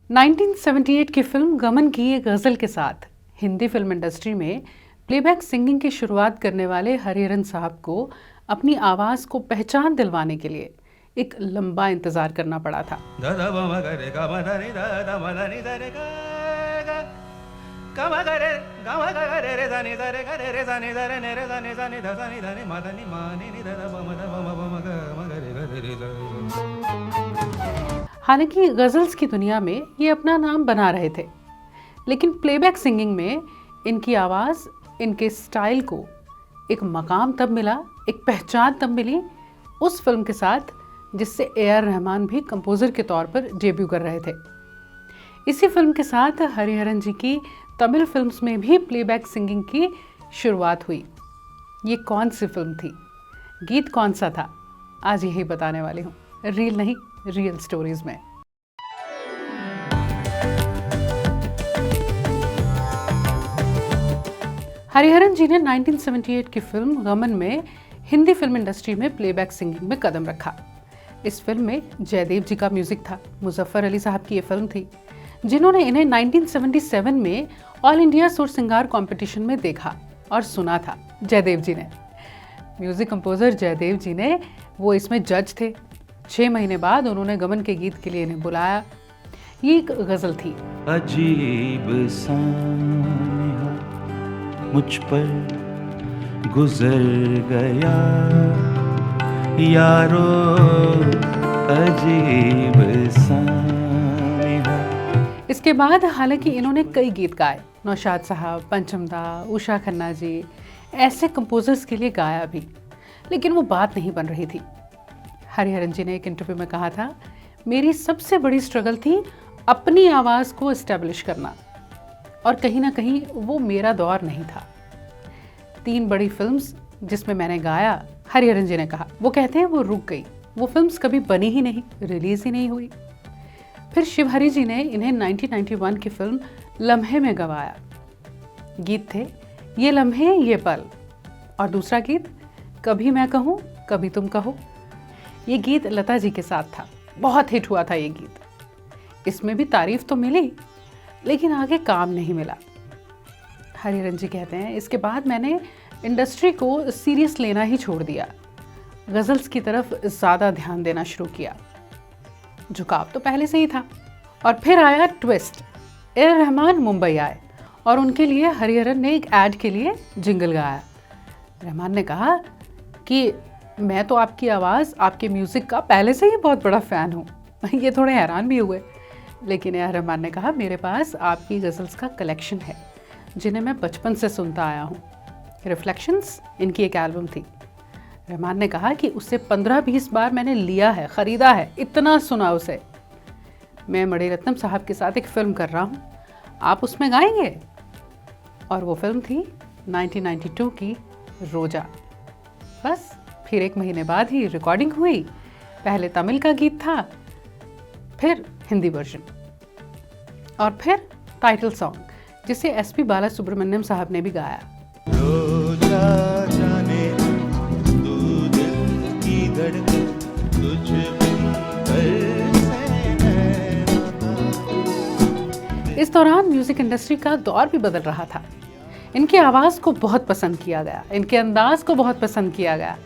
1978 की फिल्म गमन की एक गज़ल के साथ हिंदी फिल्म इंडस्ट्री में प्लेबैक सिंगिंग की शुरुआत करने वाले हरिहरन साहब को अपनी आवाज़ को पहचान दिलवाने के लिए एक लंबा इंतज़ार करना पड़ा था। हालांकि गज़ल्स की दुनिया में ये अपना नाम बना रहे थे, लेकिन प्लेबैक सिंगिंग में इनकी आवाज़, इनके स्टाइल को एक मकाम तब मिला, एक पहचान तब मिली उस फिल्म के साथ जिससे ए.आर. रहमान भी कंपोज़र के तौर पर डेब्यू कर रहे थे। इसी फिल्म के साथ हरिहरन जी की तमिल फिल्म्स में भी प्लेबैक सिंगिंग की शुरुआत हुई। ये कौन सी फिल्म थी, गीत कौन सा था, आज यही बताने वाली हूँ, रील नहीं रियल स्टोरीज में। हरिहरन जी ने 1978 की फिल्म गमन में हिंदी फिल्म इंडस्ट्री में प्लेबैक सिंगिंग में कदम रखा। इस फिल्म में जयदेव जी का म्यूजिक था। मुजफ्फर अली साहब की ये फिल्म थी जिन्होंने इन्हें 1977 में ऑल इंडिया सुर सिंगार कंपटीशन में देखा और सुना था। जयदेव जी ने, म्यूजिक कंपोजर जयदेव जी ने, वो इसमें जज थे। 6 महीने बाद उन्होंने गमन के गीत के लिए इन्हें बुलाया। ये एक गजल थी। अजीब सान्हा मुझ पर गुजर गया यारो, अजीब सान्हा। इसके बाद हालांकि इन्होंने कई गीत गाए, नौशाद साहब, पंचम दा, उषा खन्ना जी, ऐसे कंपोजर्स के लिए गाया भी, लेकिन वो बात नहीं बन रही थी। हरिहरन जी ने एक इंटरव्यू में कहा था, मेरी सबसे बड़ी स्ट्रगल थी अपनी आवाज़ को एस्टेब्लिश करना, और कहीं ना कहीं वो मेरा दौर नहीं था। 3 बड़ी फिल्म्स जिसमें मैंने गाया, हरिहरन जी ने कहा, वो कहते हैं वो रुक गई, वो फिल्म्स कभी बनी ही नहीं, रिलीज ही नहीं हुई। फिर शिवहरी जी ने इन्हें 1991 की फिल्म लम्हे में गवाया। गीत थे ये लम्हे ये पल, और दूसरा गीत कभी मैं कहूँ कभी तुम कहो। ये गीत लता जी के साथ था, बहुत हिट हुआ था ये गीत। इसमें भी तारीफ तो मिली, लेकिन आगे काम नहीं मिला। हरिहरन जी कहते हैं, इसके बाद मैंने इंडस्ट्री को सीरियस लेना ही छोड़ दिया, गज़ल्स की तरफ ज़्यादा ध्यान देना शुरू किया। झुकाव तो पहले से ही था। और फिर आया ट्विस्ट, ए.आर. रहमान मुंबई आए और उनके लिए हरिहरन ने एक ऐड के लिए जिंगल गाया। रहमान ने कहा कि मैं तो आपकी आवाज़, आपके म्यूज़िक का पहले से ही बहुत बड़ा फ़ैन हूँ। ये थोड़े हैरान भी हुए, लेकिन ए.आर. रहमान ने कहा, मेरे पास आपकी गज़ल्स का कलेक्शन है जिन्हें मैं बचपन से सुनता आया हूँ। रिफ्लेक्शंस इनकी एक एल्बम थी। रहमान ने कहा कि उससे 15-20 बार मैंने लिया है, ख़रीदा है, इतना सुना उसे। मैं मणिरत्नम साहब के साथ एक फ़िल्म कर रहा हूँ, आप उसमें गाएंगे? और वो फिल्म थी 1992 की रोजा। बस फिर 1 महीने बाद ही रिकॉर्डिंग हुई। पहले तमिल का गीत था, फिर हिंदी वर्जन, और फिर टाइटल सॉन्ग जिसे एस.पी. बालासुब्रमण्यम साहब ने भी गाया। रोजा जाने तू दिल की धड़कन, तुझ इस दौरान म्यूजिक इंडस्ट्री का दौर भी बदल रहा था। इनकी आवाज़ को बहुत पसंद किया गया, इनके अंदाज को बहुत पसंद किया गया।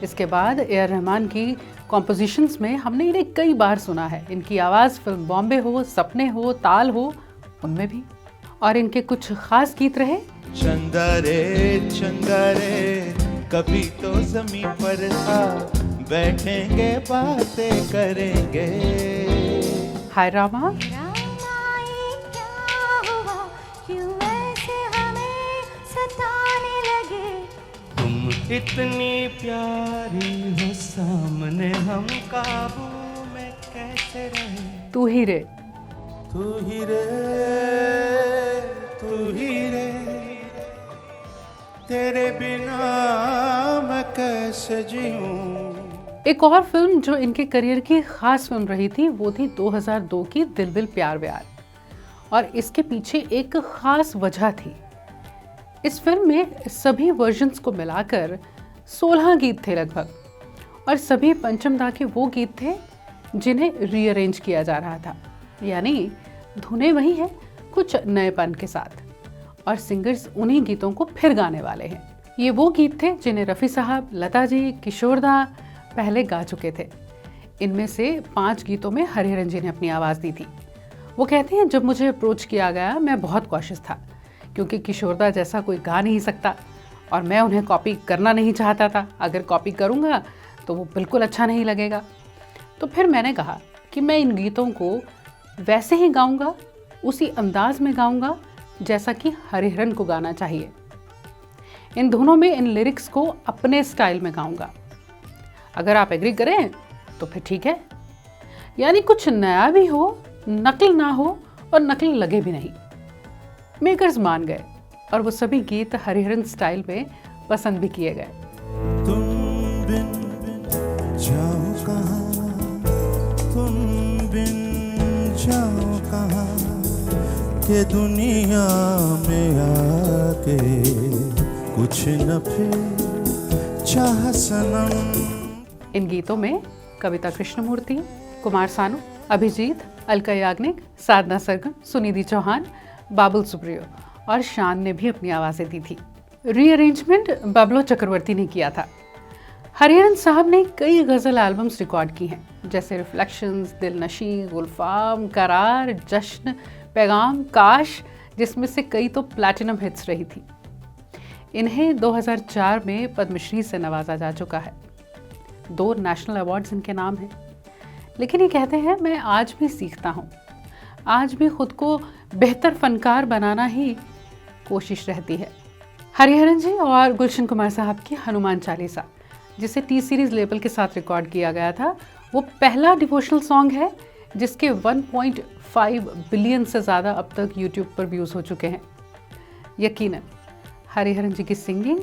इसके बाद ए.आर. रहमान की कॉम्पोजिशंस में हमने इन्हें कई बार सुना है। इनकी आवाज़ फिल्म बॉम्बे हो, सपने हो, ताल हो, उनमें भी। और इनके कुछ खास गीत रहे, चंदा रे कभी तो ज़मीन पर था, बैठेंगे बातें करेंगे, हाय रामा, तुम इतनी प्यारी हो सामने, हम काबू में कैसे रहे, तू ही रे, तू ही रे, तू ही रे, तेरे बिना मैं कैसे जीऊं। एक और फिल्म जो इनके करियर की खास फिल्म रही थी वो थी 2002 की दिल दिल प्यार व्यार, और इसके पीछे एक खास वजह थी। इस फिल्म में सभी वर्जन्स को मिलाकर 16 गीत थे लगभग, और सभी पंचम दा के वो गीत थे जिन्हें रीअरेंज किया जा रहा था। यानी धुनें वही हैं, कुछ नएपन के साथ, और सिंगर्स उन्हीं गीतों को फिर गाने वाले हैं। ये वो गीत थे जिन्हें रफ़ी साहब, लता जी, किशोरदा पहले गा चुके थे। इनमें से 5 गीतों में हरिहरन जी ने अपनी आवाज़ दी थी। वो कहते हैं, जब मुझे अप्रोच किया गया मैं बहुत कॉशियस था, क्योंकि किशोरदा जैसा कोई गा नहीं सकता और मैं उन्हें कॉपी करना नहीं चाहता था। अगर कॉपी करूँगा तो वो बिल्कुल अच्छा नहीं लगेगा। तो फिर मैंने कहा कि मैं इन गीतों को वैसे ही गाऊंगा, उसी अंदाज में गाऊंगा जैसा कि हरिहरन को गाना चाहिए। इन धुनों में इन लिरिक्स को अपने स्टाइल में गाऊंगा। अगर आप एग्री करें तो फिर ठीक है, यानी कुछ नया भी हो, नकल ना हो और नकल लगे भी नहीं। मेकर्स मान गए और वो सभी गीत हरिहरन स्टाइल में पसंद भी किए गए। तुम बिन जाओ कहाँ, तुम बिन जाओ कहाँ, के दुनिया में आके कुछ न फिर चाह सनम। इन गीतों में कविता कृष्णमूर्ति, कुमार सानू, अभिजीत, अलका याग्निक, साधना सरगम, सुनिधि चौहान, बाबुल सुप्रियो और शान ने भी अपनी आवाज़ें दी थी। रीअरेंजमेंट बबलो चक्रवर्ती ने किया था। हरिहरन साहब ने कई गज़ल एल्बम्स रिकॉर्ड की हैं, जैसे रिफ्लेक्शंस, दिलनशी, गुलफाम, करार, जश्न, पैगाम, काश, जिसमें से कई तो प्लैटिनम हिट्स रही थी। इन्हें 2004 में पद्मश्री से नवाजा जा चुका है। 2 नेशनल अवार्ड्स इनके नाम हैं। लेकिन ये कहते हैं, मैं आज भी सीखता हूँ, आज भी खुद को बेहतर फनकार बनाना ही कोशिश रहती है। हरिहरन जी और गुलशन कुमार साहब की हनुमान चालीसा, जिसे टी सीरीज़ लेबल के साथ रिकॉर्ड किया गया था, वो पहला डिवोशनल सॉन्ग है जिसके 1.5 बिलियन से ज़्यादा अब तक यूट्यूब पर व्यूज़ हो चुके हैं। यकीनन हरिहरन जी की सिंगिंग,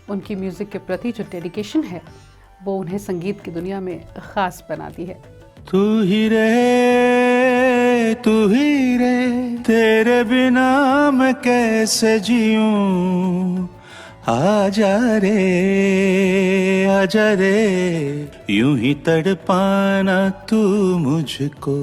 उनकी म्यूज़िक के प्रति जो डेडिकेशन है, वो उन्हें संगीत की दुनिया में ख़ास बनाती है। तू ही रे, तू ही रे, तेरे बिना मैं कैसे जीऊं, आजा रे, आजा रे, यूं ही तड़पाना तू मुझको।